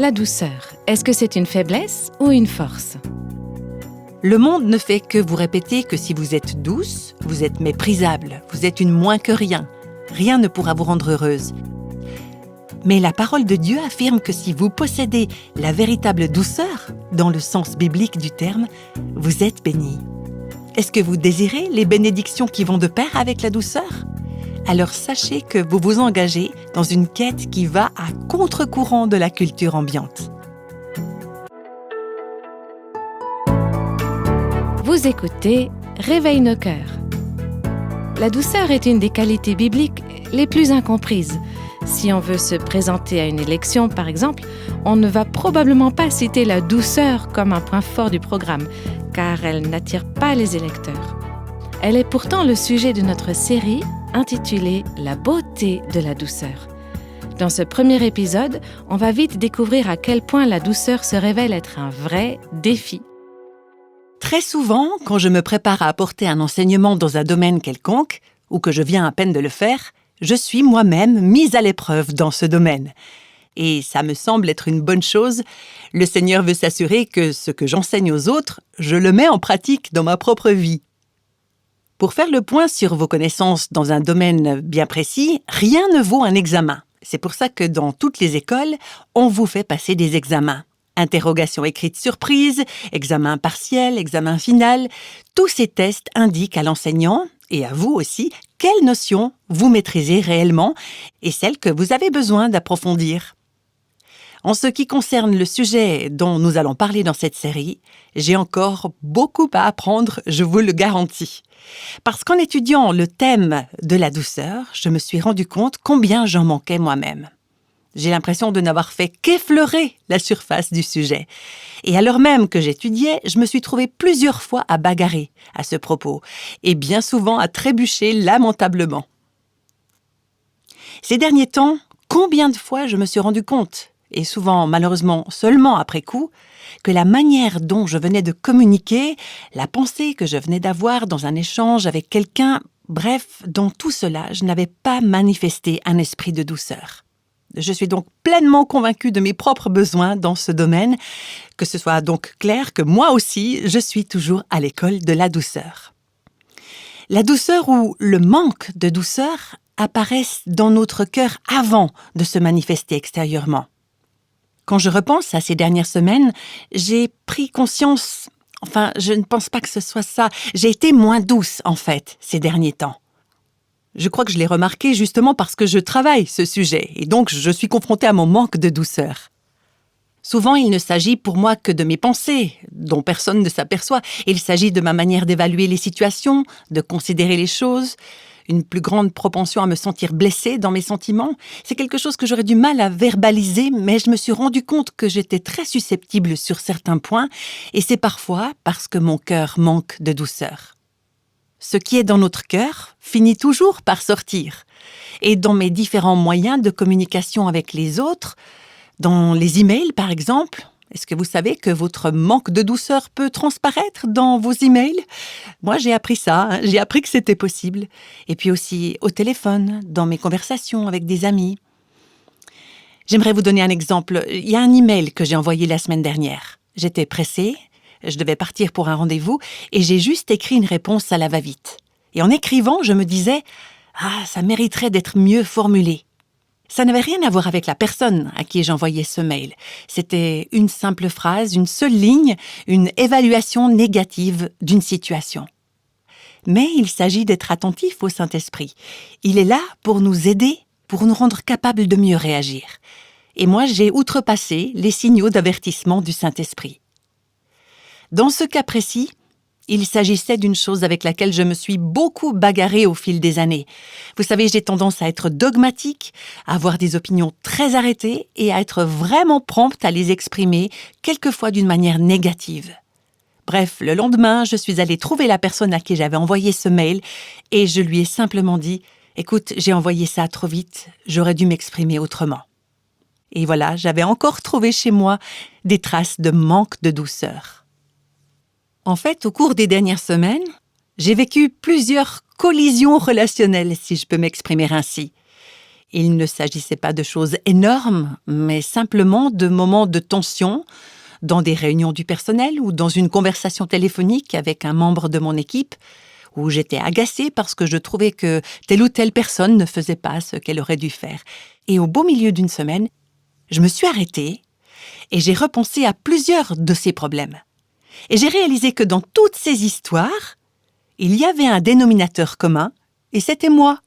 La douceur, est-ce que c'est une faiblesse ou une force ? Le monde ne fait que vous répéter que si vous êtes douce, vous êtes méprisable, vous êtes une moins que rien. Rien ne pourra vous rendre heureuse. Mais la parole de Dieu affirme que si vous possédez la véritable douceur, dans le sens biblique du terme, vous êtes béni. Est-ce que vous désirez les bénédictions qui vont de pair avec la douceur ? Alors sachez que vous vous engagez dans une quête qui va à contre-courant de la culture ambiante. Vous écoutez Réveille nos cœurs. La douceur est une des qualités bibliques les plus incomprises. Si on veut se présenter à une élection, par exemple, on ne va probablement pas citer la douceur comme un point fort du programme, car elle n'attire pas les électeurs. Elle est pourtant le sujet de notre série intitulée « La beauté de la douceur ». Dans ce premier épisode, on va vite découvrir à quel point la douceur se révèle être un vrai défi. Très souvent, quand je me prépare à apporter un enseignement dans un domaine quelconque, ou que je viens à peine de le faire, je suis moi-même mise à l'épreuve dans ce domaine. Et ça me semble être une bonne chose. Le Seigneur veut s'assurer que ce que j'enseigne aux autres, je le mets en pratique dans ma propre vie. Pour faire le point sur vos connaissances dans un domaine bien précis, rien ne vaut un examen. C'est pour ça que dans toutes les écoles, on vous fait passer des examens. Interrogation écrite surprise, examen partiel, examen final. Tous ces tests indiquent à l'enseignant, et à vous aussi, quelles notions vous maîtrisez réellement et celles que vous avez besoin d'approfondir. En ce qui concerne le sujet dont nous allons parler dans cette série, j'ai encore beaucoup à apprendre, je vous le garantis. Parce qu'en étudiant le thème de la douceur, je me suis rendu compte combien j'en manquais moi-même. J'ai l'impression de n'avoir fait qu'effleurer la surface du sujet. Et alors même que j'étudiais, je me suis trouvée plusieurs fois à bagarrer à ce propos, et bien souvent à trébucher lamentablement. Ces derniers temps, combien de fois je me suis rendu compte, et souvent malheureusement seulement après coup, que la manière dont je venais de communiquer, la pensée que je venais d'avoir dans un échange avec quelqu'un, bref, dans tout cela, je n'avais pas manifesté un esprit de douceur. Je suis donc pleinement convaincue de mes propres besoins dans ce domaine, que ce soit donc clair que moi aussi, je suis toujours à l'école de la douceur. La douceur ou le manque de douceur apparaissent dans notre cœur avant de se manifester extérieurement. Quand je repense à ces dernières semaines, j'ai pris conscience, je ne pense pas que ce soit ça, j'ai été moins douce en fait ces derniers temps. Je crois que je l'ai remarqué justement parce que je travaille ce sujet et donc je suis confrontée à mon manque de douceur. Souvent, il ne s'agit pour moi que de mes pensées, dont personne ne s'aperçoit. Il s'agit de ma manière d'évaluer les situations, de considérer les choses, une plus grande propension à me sentir blessée dans mes sentiments. C'est quelque chose que j'aurais du mal à verbaliser, mais je me suis rendu compte que j'étais très susceptible sur certains points et c'est parfois parce que mon cœur manque de douceur. Ce qui est dans notre cœur finit toujours par sortir. Et dans mes différents moyens de communication avec les autres, dans les emails par exemple, est-ce que vous savez que votre manque de douceur peut transparaître dans vos emails ? Moi, j'ai appris ça, j'ai appris que c'était possible. Et puis aussi au téléphone, dans mes conversations avec des amis. J'aimerais vous donner un exemple. Il y a un email que j'ai envoyé la semaine dernière. J'étais pressée. Je devais partir pour un rendez-vous et j'ai juste écrit une réponse à la va-vite. Et en écrivant, je me disais « ça mériterait d'être mieux formulé ». Ça n'avait rien à voir avec la personne à qui j'envoyais ce mail. C'était une simple phrase, une seule ligne, une évaluation négative d'une situation. Mais il s'agit d'être attentif au Saint-Esprit. Il est là pour nous aider, pour nous rendre capables de mieux réagir. Et moi, j'ai outrepassé les signaux d'avertissement du Saint-Esprit. Dans ce cas précis, il s'agissait d'une chose avec laquelle je me suis beaucoup bagarrée au fil des années. Vous savez, j'ai tendance à être dogmatique, à avoir des opinions très arrêtées et à être vraiment prompte à les exprimer, quelquefois d'une manière négative. Bref, le lendemain, je suis allée trouver la personne à qui j'avais envoyé ce mail et je lui ai simplement dit « Écoute, j'ai envoyé ça trop vite, j'aurais dû m'exprimer autrement. » Et voilà, j'avais encore trouvé chez moi des traces de manque de douceur. En fait, au cours des dernières semaines, j'ai vécu plusieurs collisions relationnelles, si je peux m'exprimer ainsi. Il ne s'agissait pas de choses énormes, mais simplement de moments de tension dans des réunions du personnel ou dans une conversation téléphonique avec un membre de mon équipe où j'étais agacée parce que je trouvais que telle ou telle personne ne faisait pas ce qu'elle aurait dû faire. Et au beau milieu d'une semaine, je me suis arrêtée et j'ai repensé à plusieurs de ces problèmes. Et j'ai réalisé que dans toutes ces histoires, il y avait un dénominateur commun, et c'était moi.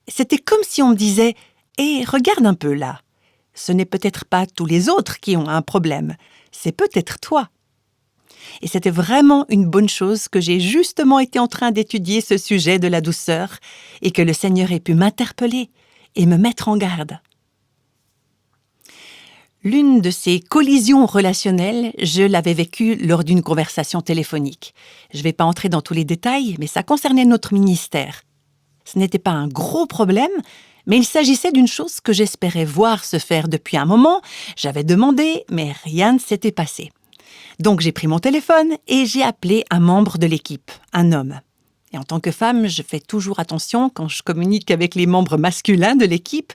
C'était comme si on me disait « Hé, regarde un peu là, ce n'est peut-être pas tous les autres qui ont un problème, c'est peut-être toi. » Et c'était vraiment une bonne chose que j'ai justement été en train d'étudier ce sujet de la douceur et que le Seigneur ait pu m'interpeller et me mettre en garde. L'une de ces collisions relationnelles, je l'avais vécue lors d'une conversation téléphonique. Je ne vais pas entrer dans tous les détails, mais ça concernait notre ministère. Ce n'était pas un gros problème, mais il s'agissait d'une chose que j'espérais voir se faire depuis un moment. J'avais demandé, mais rien ne s'était passé. Donc j'ai pris mon téléphone et j'ai appelé un membre de l'équipe, un homme. Et en tant que femme, je fais toujours attention quand je communique avec les membres masculins de l'équipe.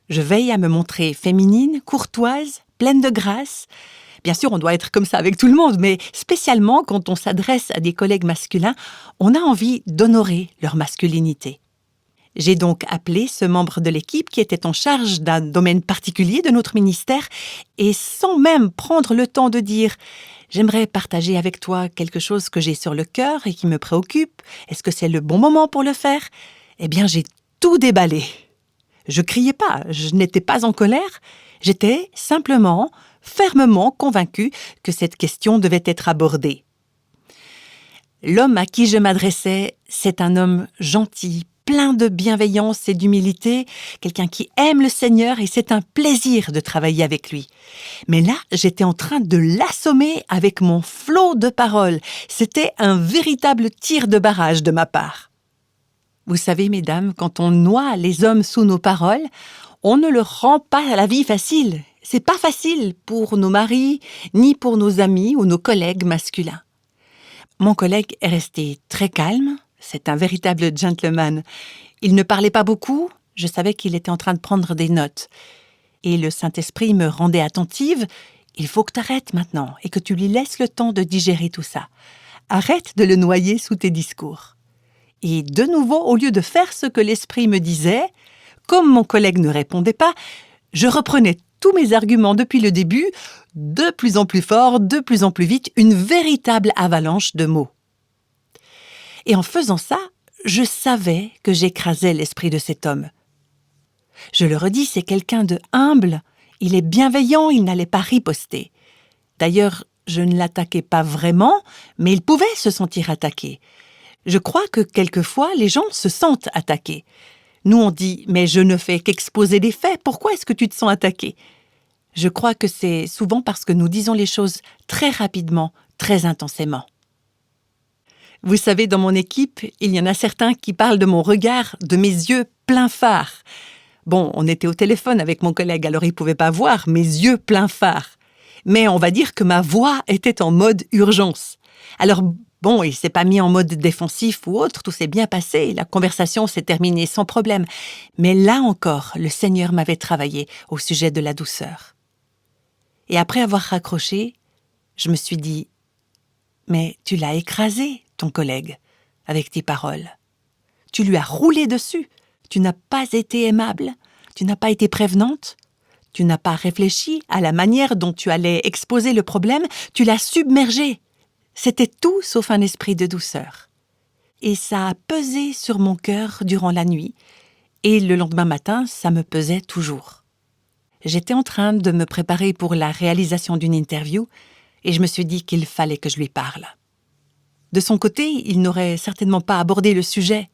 Je veille à me montrer féminine, courtoise, pleine de grâce. Bien sûr, on doit être comme ça avec tout le monde, mais spécialement quand on s'adresse à des collègues masculins, on a envie d'honorer leur masculinité. J'ai donc appelé ce membre de l'équipe qui était en charge d'un domaine particulier de notre ministère et sans même prendre le temps de dire « J'aimerais partager avec toi quelque chose que j'ai sur le cœur et qui me préoccupe. Est-ce que c'est le bon moment pour le faire ?» Eh bien, j'ai tout déballé. Je criais pas, je n'étais pas en colère. J'étais simplement, fermement convaincue que cette question devait être abordée. L'homme à qui je m'adressais, c'est un homme gentil, plein de bienveillance et d'humilité, quelqu'un qui aime le Seigneur et c'est un plaisir de travailler avec lui. Mais là, j'étais en train de l'assommer avec mon flot de paroles. C'était un véritable tir de barrage de ma part. Vous savez, mesdames, quand on noie les hommes sous nos paroles, on ne leur rend pas la vie facile. C'est pas facile pour nos maris, ni pour nos amis ou nos collègues masculins. Mon collègue est resté très calme. C'est un véritable gentleman. Il ne parlait pas beaucoup, je savais qu'il était en train de prendre des notes. Et le Saint-Esprit me rendait attentive. Il faut que tu arrêtes maintenant et que tu lui laisses le temps de digérer tout ça. Arrête de le noyer sous tes discours. Et de nouveau, au lieu de faire ce que l'Esprit me disait, comme mon collègue ne répondait pas, je reprenais tous mes arguments depuis le début, de plus en plus fort, de plus en plus vite, une véritable avalanche de mots. Et en faisant ça, je savais que j'écrasais l'esprit de cet homme. Je le redis, c'est quelqu'un de humble, il est bienveillant, il n'allait pas riposter. D'ailleurs, je ne l'attaquais pas vraiment, mais il pouvait se sentir attaqué. Je crois que quelquefois, les gens se sentent attaqués. Nous, on dit « mais je ne fais qu'exposer des faits, pourquoi est-ce que tu te sens attaqué ?» Je crois que c'est souvent parce que nous disons les choses très rapidement, très intensément. Vous savez, dans mon équipe, il y en a certains qui parlent de mon regard, de mes yeux pleins phare. Bon, on était au téléphone avec mon collègue, alors il ne pouvait pas voir mes yeux pleins phare. Mais on va dire que ma voix était en mode urgence. Alors bon, il ne s'est pas mis en mode défensif ou autre, tout s'est bien passé, la conversation s'est terminée sans problème. Mais là encore, le Seigneur m'avait travaillé au sujet de la douceur. Et après avoir raccroché, je me suis dit « mais tu l'as écrasé !» ton collègue, avec tes paroles. Tu lui as roulé dessus. Tu n'as pas été aimable. Tu n'as pas été prévenante. Tu n'as pas réfléchi à la manière dont tu allais exposer le problème. Tu l'as submergé. C'était tout sauf un esprit de douceur. Et ça a pesé sur mon cœur durant la nuit. Et le lendemain matin, ça me pesait toujours. J'étais en train de me préparer pour la réalisation d'une interview et je me suis dit qu'il fallait que je lui parle. De son côté, il n'aurait certainement pas abordé le sujet.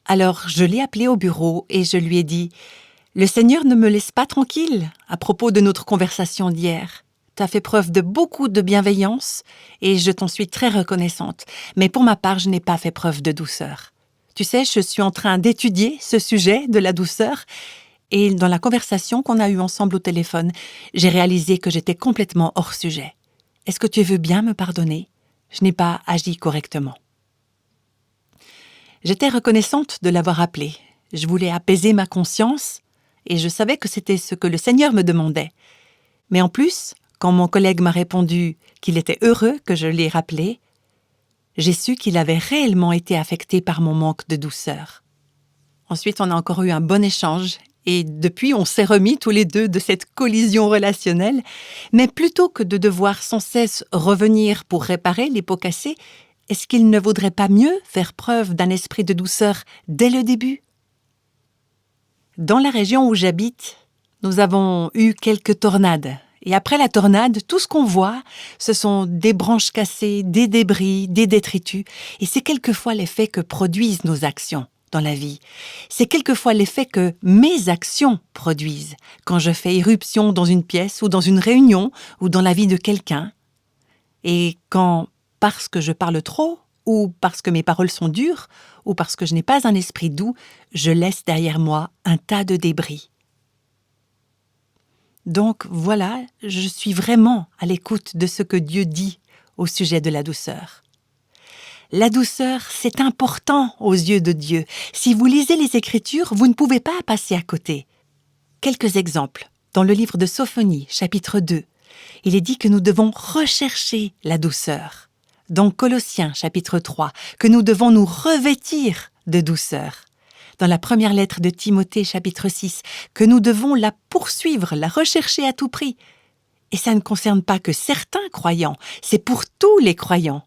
Alors, je l'ai appelé au bureau et je lui ai dit « Le Seigneur ne me laisse pas tranquille à propos de notre conversation d'hier. Tu as fait preuve de beaucoup de bienveillance et je t'en suis très reconnaissante. Mais pour ma part, je n'ai pas fait preuve de douceur. Tu sais, je suis en train d'étudier ce sujet de la douceur et dans la conversation qu'on a eue ensemble au téléphone, j'ai réalisé que j'étais complètement hors sujet. Est-ce que tu veux bien me pardonner ? Je n'ai pas agi correctement. » J'étais reconnaissante de l'avoir appelé. Je voulais apaiser ma conscience et je savais que c'était ce que le Seigneur me demandait. Mais en plus, quand mon collègue m'a répondu qu'il était heureux que je l'ai rappelé, j'ai su qu'il avait réellement été affecté par mon manque de douceur. Ensuite, on a encore eu un bon échange et depuis, on s'est remis tous les deux de cette collision relationnelle. Mais plutôt que de devoir sans cesse revenir pour réparer les pots cassés, est-ce qu'il ne vaudrait pas mieux faire preuve d'un esprit de douceur dès le début ? Dans la région où j'habite, nous avons eu quelques tornades. Et après la tornade, tout ce qu'on voit, ce sont des branches cassées, des débris, des détritus. Et c'est quelquefois l'effet que produisent nos actions dans la vie. C'est quelquefois l'effet que mes actions produisent quand je fais irruption dans une pièce ou dans une réunion ou dans la vie de quelqu'un. Et quand, parce que je parle trop, ou parce que mes paroles sont dures, ou parce que je n'ai pas un esprit doux, je laisse derrière moi un tas de débris. Donc voilà, je suis vraiment à l'écoute de ce que Dieu dit au sujet de la douceur. La douceur, c'est important aux yeux de Dieu. Si vous lisez les Écritures, vous ne pouvez pas passer à côté. Quelques exemples. Dans le livre de Sophonie, chapitre 2, il est dit que nous devons rechercher la douceur. Dans Colossiens, chapitre 3, que nous devons nous revêtir de douceur. Dans la première lettre de Timothée, chapitre 6, que nous devons la poursuivre, la rechercher à tout prix. Et ça ne concerne pas que certains croyants, c'est pour tous les croyants.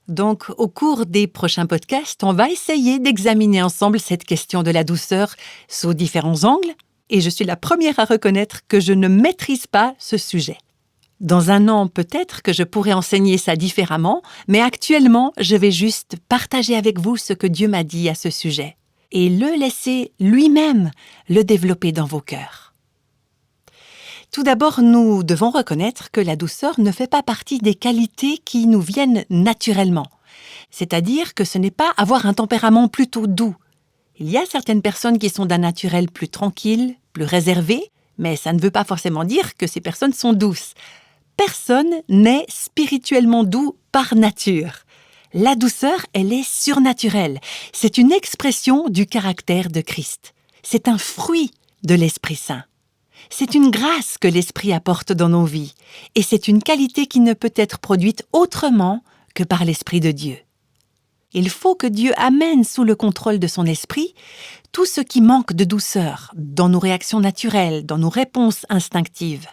Donc, au cours des prochains podcasts, on va essayer d'examiner ensemble cette question de la douceur sous différents angles, et je suis la première à reconnaître que je ne maîtrise pas ce sujet. Dans un an, peut-être que je pourrais enseigner ça différemment, mais actuellement, je vais juste partager avec vous ce que Dieu m'a dit à ce sujet, et le laisser lui-même le développer dans vos cœurs. Tout d'abord, nous devons reconnaître que la douceur ne fait pas partie des qualités qui nous viennent naturellement. C'est-à-dire que ce n'est pas avoir un tempérament plutôt doux. Il y a certaines personnes qui sont d'un naturel plus tranquille, plus réservé, mais ça ne veut pas forcément dire que ces personnes sont douces. Personne n'est spirituellement doux par nature. La douceur, elle est surnaturelle. C'est une expression du caractère de Christ. C'est un fruit de l'Esprit Saint. C'est une grâce que l'Esprit apporte dans nos vies, et c'est une qualité qui ne peut être produite autrement que par l'Esprit de Dieu. Il faut que Dieu amène sous le contrôle de son Esprit tout ce qui manque de douceur dans nos réactions naturelles, dans nos réponses instinctives,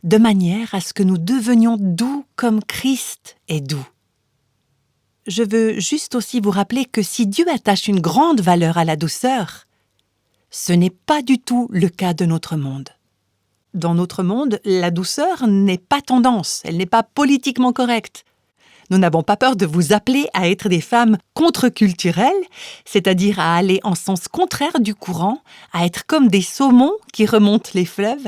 de manière à ce que nous devenions doux comme Christ est doux. Je veux juste aussi vous rappeler que si Dieu attache une grande valeur à la douceur, ce n'est pas du tout le cas de notre monde. Dans notre monde, la douceur n'est pas tendance, elle n'est pas politiquement correcte. Nous n'avons pas peur de vous appeler à être des femmes contre-culturelles, c'est-à-dire à aller en sens contraire du courant, à être comme des saumons qui remontent les fleuves.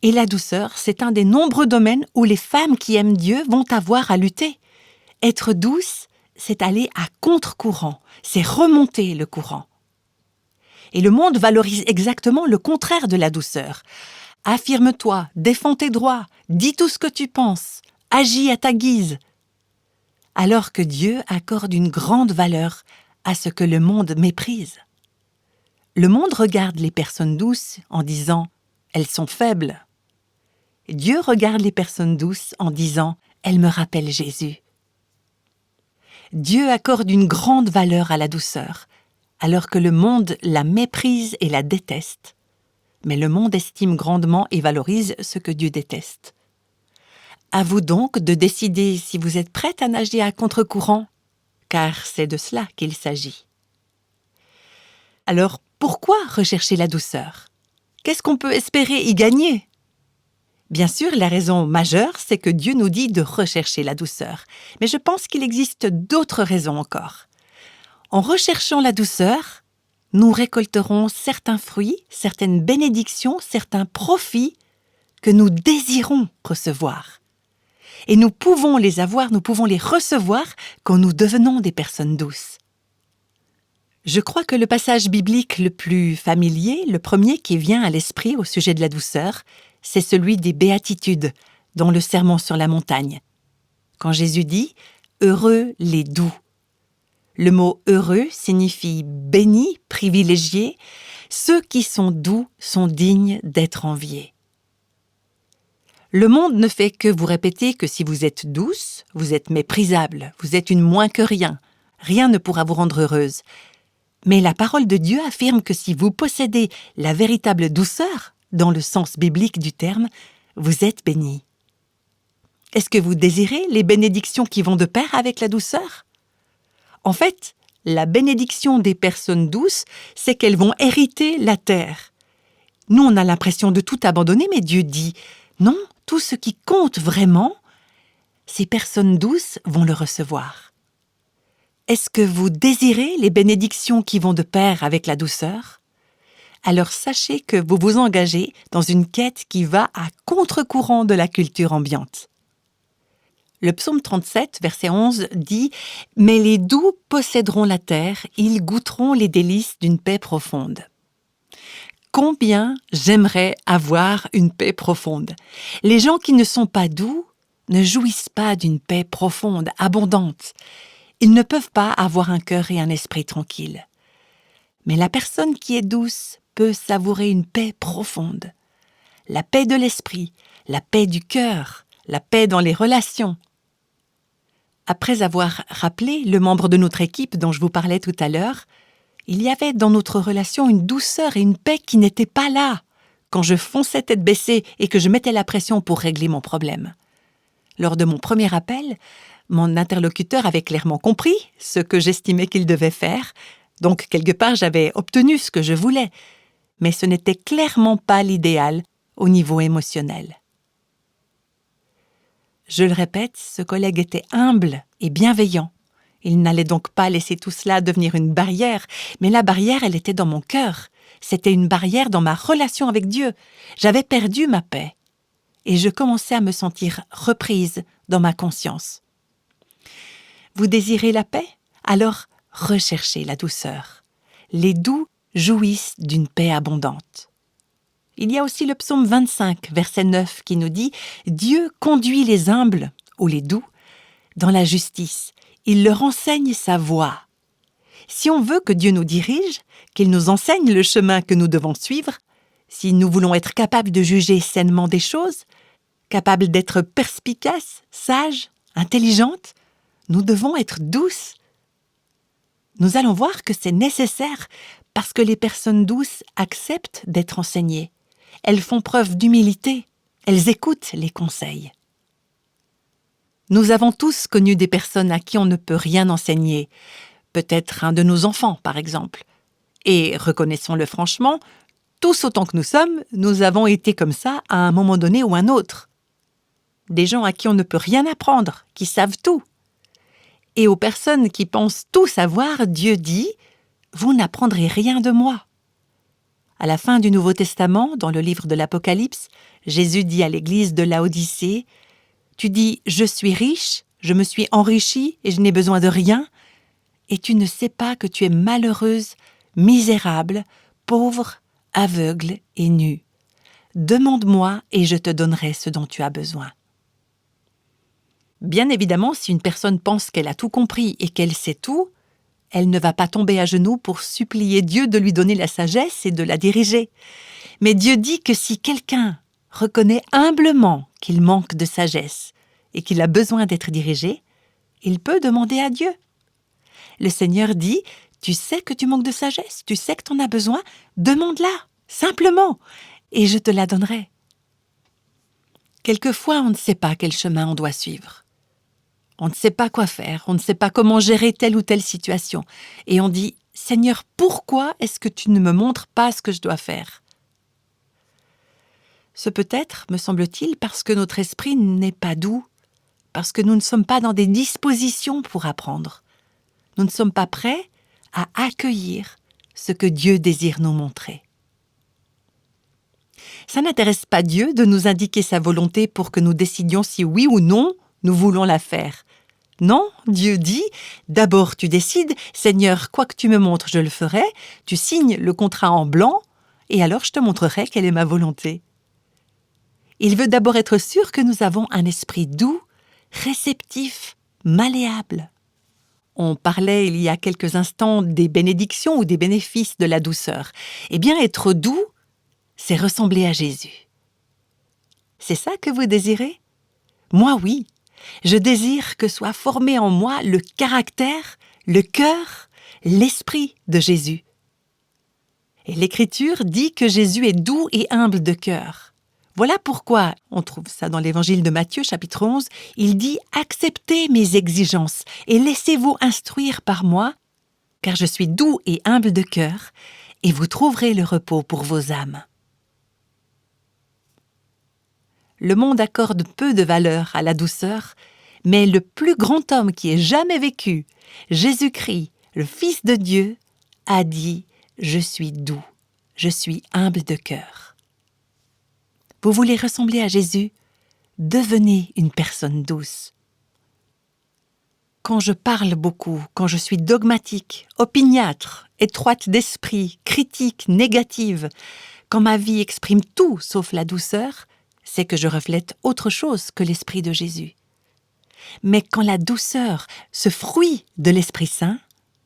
Et la douceur, c'est un des nombreux domaines où les femmes qui aiment Dieu vont avoir à lutter. Être douce, c'est aller à contre-courant, c'est remonter le courant. Et le monde valorise exactement le contraire de la douceur. Affirme-toi, défends tes droits, dis tout ce que tu penses, agis à ta guise. Alors que Dieu accorde une grande valeur à ce que le monde méprise. Le monde regarde les personnes douces en disant « elles sont faibles ». Dieu regarde les personnes douces en disant « elles me rappellent Jésus ». Dieu accorde une grande valeur à la douceur, alors que le monde la méprise et la déteste. Mais le monde estime grandement et valorise ce que Dieu déteste. À vous donc de décider si vous êtes prête à nager à contre-courant, car c'est de cela qu'il s'agit. Alors, pourquoi rechercher la douceur ? Qu'est-ce qu'on peut espérer y gagner ? Bien sûr, la raison majeure, c'est que Dieu nous dit de rechercher la douceur. Mais je pense qu'il existe d'autres raisons encore. En recherchant la douceur, nous récolterons certains fruits, certaines bénédictions, certains profits que nous désirons recevoir. Et nous pouvons les avoir, nous pouvons les recevoir quand nous devenons des personnes douces. Je crois que le passage biblique le plus familier, le premier qui vient à l'esprit au sujet de la douceur, c'est celui des Béatitudes, dans le Sermon sur la montagne. Quand Jésus dit « Heureux les doux », Le mot « heureux » signifie « béni », « privilégié ». Ceux qui sont doux sont dignes d'être enviés. Le monde ne fait que vous répéter que si vous êtes douce, vous êtes méprisable, vous êtes une moins que rien. Rien ne pourra vous rendre heureuse. Mais la parole de Dieu affirme que si vous possédez la véritable douceur, dans le sens biblique du terme, vous êtes bénis. Est-ce que vous désirez les bénédictions qui vont de pair avec la douceur? En fait, la bénédiction des personnes douces, c'est qu'elles vont hériter la terre. Nous, on a l'impression de tout abandonner, mais Dieu dit « Non, tout ce qui compte vraiment, ces personnes douces vont le recevoir. » Est-ce que vous désirez les bénédictions qui vont de pair avec la douceur? Alors sachez que vous vous engagez dans une quête qui va à contre-courant de la culture ambiante. Le psaume 37, verset 11, dit « Mais les doux posséderont la terre, ils goûteront les délices d'une paix profonde. » Combien j'aimerais avoir une paix profonde. Les gens qui ne sont pas doux ne jouissent pas d'une paix profonde, abondante. Ils ne peuvent pas avoir un cœur et un esprit tranquilles. Mais la personne qui est douce peut savourer une paix profonde. La paix de l'esprit, la paix du cœur, la paix dans les relations. Après avoir rappelé le membre de notre équipe dont je vous parlais tout à l'heure, il y avait dans notre relation une douceur et une paix qui n'étaient pas là quand je fonçais tête baissée et que je mettais la pression pour régler mon problème. Lors de mon premier appel, mon interlocuteur avait clairement compris ce que j'estimais qu'il devait faire, donc quelque part j'avais obtenu ce que je voulais, mais ce n'était clairement pas l'idéal au niveau émotionnel. Je le répète, ce collègue était humble et bienveillant. Il n'allait donc pas laisser tout cela devenir une barrière, mais la barrière, elle était dans mon cœur. C'était une barrière dans ma relation avec Dieu. J'avais perdu ma paix. Et je commençais à me sentir reprise dans ma conscience. Vous désirez la paix? Alors recherchez la douceur. Les doux jouissent d'une paix abondante. Il y a aussi le psaume 25, verset 9, qui nous dit « Dieu conduit les humbles, ou les doux, dans la justice. Il leur enseigne sa voie. » Si on veut que Dieu nous dirige, qu'il nous enseigne le chemin que nous devons suivre, si nous voulons être capables de juger sainement des choses, capables d'être perspicaces, sages, intelligentes, nous devons être douces. Nous allons voir que c'est nécessaire parce que les personnes douces acceptent d'être enseignées. Elles font preuve d'humilité. Elles écoutent les conseils. Nous avons tous connu des personnes à qui on ne peut rien enseigner. Peut-être un de nos enfants, par exemple. Et, reconnaissons-le franchement, tous autant que nous sommes, nous avons été comme ça à un moment donné ou un autre. Des gens à qui on ne peut rien apprendre, qui savent tout. Et aux personnes qui pensent tout savoir, Dieu dit « Vous n'apprendrez rien de moi ». À la fin du Nouveau Testament, dans le livre de l'Apocalypse, Jésus dit à l'église de Laodicée « Tu dis « Je suis riche, je me suis enrichi et je n'ai besoin de rien » et tu ne sais pas que tu es malheureuse, misérable, pauvre, aveugle et nue. Demande-moi et je te donnerai ce dont tu as besoin. » Bien évidemment, si une personne pense qu'elle a tout compris et qu'elle sait tout, elle ne va pas tomber à genoux pour supplier Dieu de lui donner la sagesse et de la diriger. Mais Dieu dit que si quelqu'un reconnaît humblement qu'il manque de sagesse et qu'il a besoin d'être dirigé, il peut demander à Dieu. Le Seigneur dit « Tu sais que tu manques de sagesse, tu sais que tu en as besoin, demande-la, simplement, et je te la donnerai. » Quelquefois, on ne sait pas quel chemin on doit suivre. On ne sait pas quoi faire, on ne sait pas comment gérer telle ou telle situation. Et on dit « Seigneur, pourquoi est-ce que tu ne me montres pas ce que je dois faire ?» Ce peut être, me semble-t-il, parce que notre esprit n'est pas doux, parce que nous ne sommes pas dans des dispositions pour apprendre. Nous ne sommes pas prêts à accueillir ce que Dieu désire nous montrer. Ça n'intéresse pas Dieu de nous indiquer sa volonté pour que nous décidions si oui ou non nous voulons la faire. Non, Dieu dit, d'abord tu décides, Seigneur, quoi que tu me montres, je le ferai, tu signes le contrat en blanc, et alors je te montrerai quelle est ma volonté. Il veut d'abord être sûr que nous avons un esprit doux, réceptif, malléable. On parlait il y a quelques instants des bénédictions ou des bénéfices de la douceur. Eh bien, être doux, c'est ressembler à Jésus. C'est ça que vous désirez? Moi, oui. Je désire que soit formé en moi le caractère, le cœur, l'esprit de Jésus. Et l'Écriture dit que Jésus est doux et humble de cœur. Voilà pourquoi, on trouve ça dans l'Évangile de Matthieu, chapitre 11, il dit « Acceptez mes exigences et laissez-vous instruire par moi, car je suis doux et humble de cœur, et vous trouverez le repos pour vos âmes. » Le monde accorde peu de valeur à la douceur, mais le plus grand homme qui ait jamais vécu, Jésus-Christ, le Fils de Dieu, a dit « Je suis doux, je suis humble de cœur ». Vous voulez ressembler à Jésus? Devenez une personne douce. Quand je parle beaucoup, quand je suis dogmatique, opiniâtre, étroite d'esprit, critique, négative, quand ma vie exprime tout sauf la douceur, c'est que je reflète autre chose que l'Esprit de Jésus. Mais quand la douceur, ce fruit de l'Esprit Saint,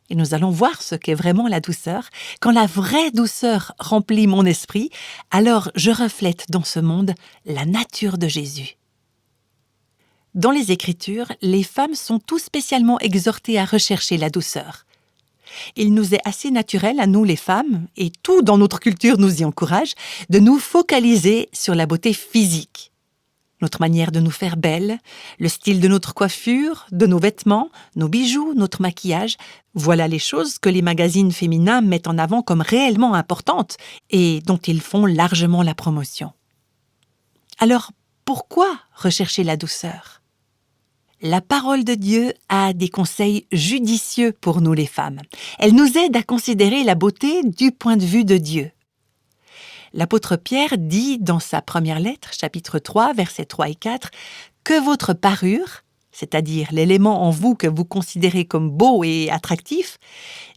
et nous allons voir ce qu'est vraiment la douceur, quand la vraie douceur remplit mon esprit, alors je reflète dans ce monde la nature de Jésus. Dans les Écritures, les femmes sont tout spécialement exhortées à rechercher la douceur. Il nous est assez naturel à nous les femmes, et tout dans notre culture nous y encourage, de nous focaliser sur la beauté physique. Notre manière de nous faire belle, le style de notre coiffure, de nos vêtements, nos bijoux, notre maquillage, voilà les choses que les magazines féminins mettent en avant comme réellement importantes et dont ils font largement la promotion. Alors, pourquoi rechercher la douceur? La parole de Dieu a des conseils judicieux pour nous les femmes. Elle nous aide à considérer la beauté du point de vue de Dieu. L'apôtre Pierre dit dans sa première lettre, chapitre 3, versets 3 et 4, « Que votre parure, c'est-à-dire l'élément en vous que vous considérez comme beau et attractif,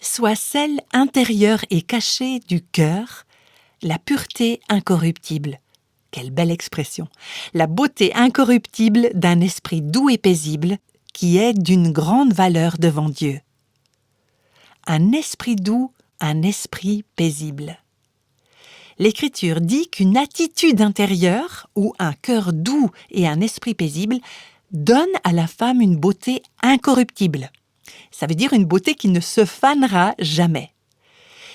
soit celle intérieure et cachée du cœur, la pureté incorruptible. » Quelle belle expression! La beauté incorruptible d'un esprit doux et paisible qui est d'une grande valeur devant Dieu. Un esprit doux, un esprit paisible. L'Écriture dit qu'une attitude intérieure ou un cœur doux et un esprit paisible donne à la femme une beauté incorruptible. Ça veut dire une beauté qui ne se fanera jamais.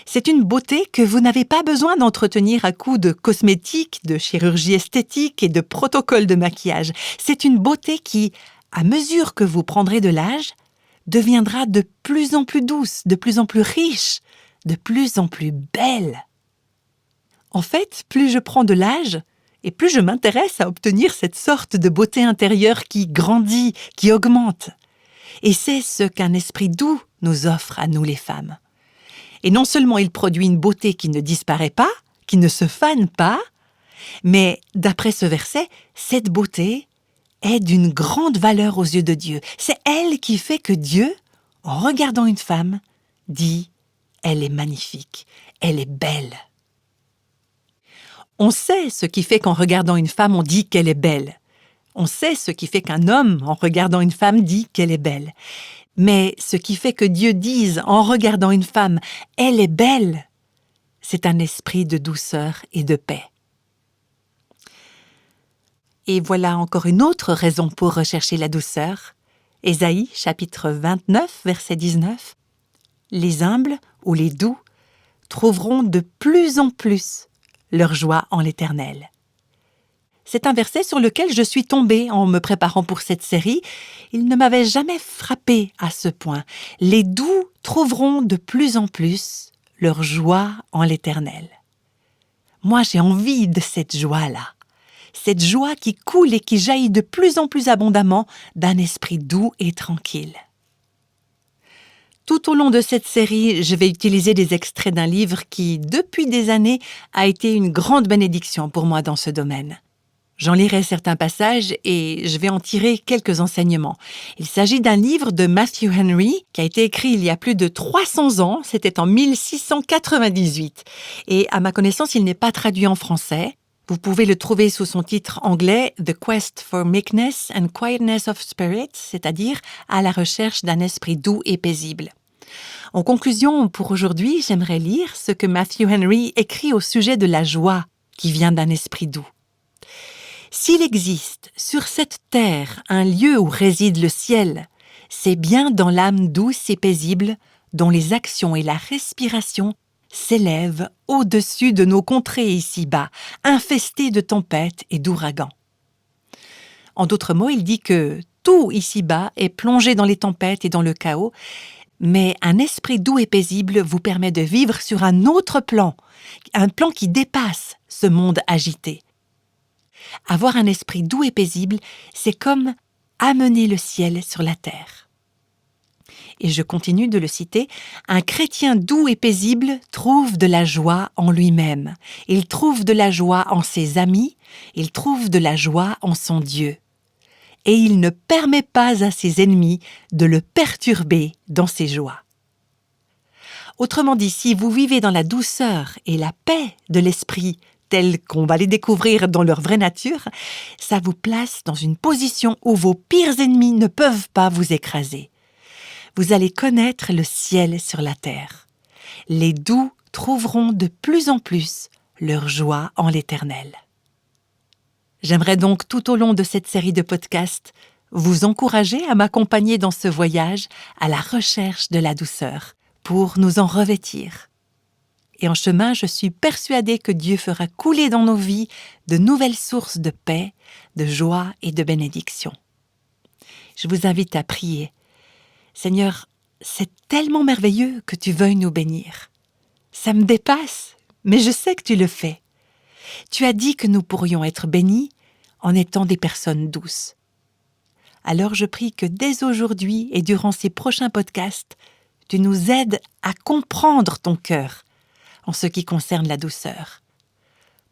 C'est une beauté que vous n'avez pas besoin d'entretenir à coups de cosmétiques, de chirurgie esthétique et de protocoles de maquillage. C'est une beauté qui, à mesure que vous prendrez de l'âge, deviendra de plus en plus douce, de plus en plus riche, de plus en plus belle. En fait, plus je prends de l'âge, et plus je m'intéresse à obtenir cette sorte de beauté intérieure qui grandit, qui augmente. Et c'est ce qu'un esprit doux nous offre à nous les femmes. Et non seulement il produit une beauté qui ne disparaît pas, qui ne se fane pas, mais d'après ce verset, cette beauté est d'une grande valeur aux yeux de Dieu. C'est elle qui fait que Dieu, en regardant une femme, dit « Elle est magnifique, elle est belle ». On sait ce qui fait qu'en regardant une femme, on dit qu'elle est belle. On sait ce qui fait qu'un homme, en regardant une femme, dit qu'elle est belle. Mais ce qui fait que Dieu dise, en regardant une femme, « Elle est belle », c'est un esprit de douceur et de paix. Et voilà encore une autre raison pour rechercher la douceur. Ésaïe, chapitre 29, verset 19. « Les humbles ou les doux trouveront de plus en plus leur joie en l'Éternel. » C'est un verset sur lequel je suis tombée en me préparant pour cette série. Il ne m'avait jamais frappée à ce point. Les doux trouveront de plus en plus leur joie en l'Éternel. Moi, j'ai envie de cette joie-là. Cette joie qui coule et qui jaillit de plus en plus abondamment d'un esprit doux et tranquille. Tout au long de cette série, je vais utiliser des extraits d'un livre qui, depuis des années, a été une grande bénédiction pour moi dans ce domaine. J'en lirai certains passages et je vais en tirer quelques enseignements. Il s'agit d'un livre de Matthew Henry qui a été écrit il y a plus de 300 ans, c'était en 1698. Et à ma connaissance, il n'est pas traduit en français. Vous pouvez le trouver sous son titre anglais « The Quest for Meekness and Quietness of Spirit », c'est-à-dire « À la recherche d'un esprit doux et paisible ». En conclusion, pour aujourd'hui, j'aimerais lire ce que Matthew Henry écrit au sujet de la joie qui vient d'un esprit doux. « S'il existe sur cette terre un lieu où réside le ciel, c'est bien dans l'âme douce et paisible dont les actions et la respiration s'élèvent au-dessus de nos contrées ici-bas, infestées de tempêtes et d'ouragans. » En d'autres mots, il dit que tout ici-bas est plongé dans les tempêtes et dans le chaos, mais un esprit doux et paisible vous permet de vivre sur un autre plan, un plan qui dépasse ce monde agité. Avoir un esprit doux et paisible, c'est comme amener le ciel sur la terre. Et je continue de le citer, « Un chrétien doux et paisible trouve de la joie en lui-même. Il trouve de la joie en ses amis, il trouve de la joie en son Dieu. Et il ne permet pas à ses ennemis de le perturber dans ses joies. » Autrement dit, si vous vivez dans la douceur et la paix de l'esprit, tels qu'on va les découvrir dans leur vraie nature, ça vous place dans une position où vos pires ennemis ne peuvent pas vous écraser. Vous allez connaître le ciel sur la terre. Les doux trouveront de plus en plus leur joie en l'Éternel. J'aimerais donc tout au long de cette série de podcasts vous encourager à m'accompagner dans ce voyage à la recherche de la douceur pour nous en revêtir. Et en chemin, je suis persuadée que Dieu fera couler dans nos vies de nouvelles sources de paix, de joie et de bénédiction. Je vous invite à prier. Seigneur, c'est tellement merveilleux que tu veuilles nous bénir. Ça me dépasse, mais je sais que tu le fais. Tu as dit que nous pourrions être bénis en étant des personnes douces. Alors je prie que dès aujourd'hui et durant ces prochains podcasts, tu nous aides à comprendre ton cœur en ce qui concerne la douceur,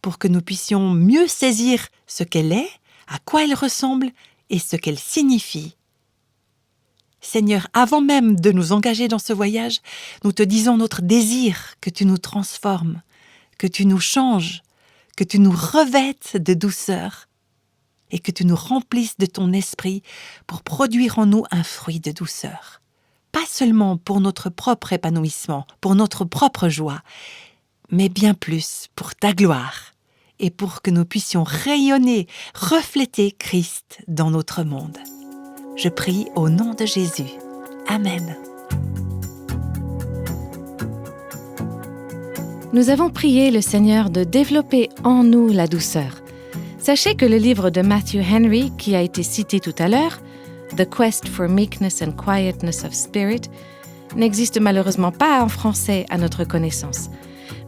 pour que nous puissions mieux saisir ce qu'elle est, à quoi elle ressemble et ce qu'elle signifie. Seigneur, avant même de nous engager dans ce voyage, nous te disons notre désir que tu nous transformes, que tu nous changes, que tu nous revêtes de douceur et que tu nous remplisses de ton esprit pour produire en nous un fruit de douceur. Pas seulement pour notre propre épanouissement, pour notre propre joie, mais bien plus pour ta gloire et pour que nous puissions rayonner, refléter Christ dans notre monde. Je prie au nom de Jésus. Amen. Nous avons prié le Seigneur de développer en nous la douceur. Sachez que le livre de Matthew Henry, qui a été cité tout à l'heure, The Quest for Meekness and Quietness of Spirit, n'existe malheureusement pas en français à notre connaissance.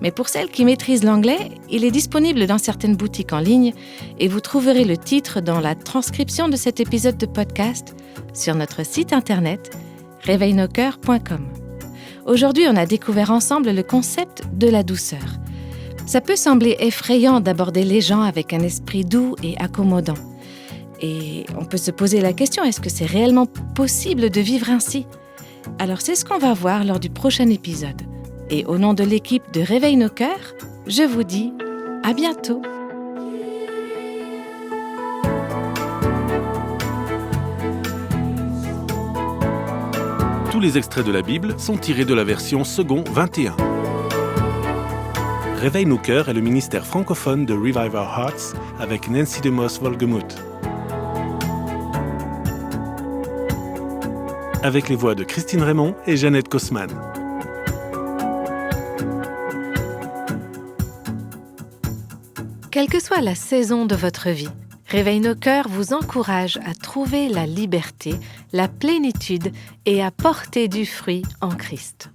Mais pour celles qui maîtrisent l'anglais, il est disponible dans certaines boutiques en ligne et vous trouverez le titre dans la transcription de cet épisode de podcast sur notre site internet réveilnoscoeurs.com. Aujourd'hui, on a découvert ensemble le concept de la douceur. Ça peut sembler effrayant d'aborder les gens avec un esprit doux et accommodant. Et on peut se poser la question, est-ce que c'est réellement possible de vivre ainsi ? Alors c'est ce qu'on va voir lors du prochain épisode. Et au nom de l'équipe de Réveille nos cœurs, je vous dis à bientôt. Tous les extraits de la Bible sont tirés de la version second 21. Réveille nos cœurs est le ministère francophone de Revive Our Hearts avec Nancy DeMoss Wolgemuth. Avec les voix de Christine Raymond et Jeannette Kosman. Quelle que soit la saison de votre vie, Réveille nos cœurs vous encourage à trouver la liberté, la plénitude et à porter du fruit en Christ.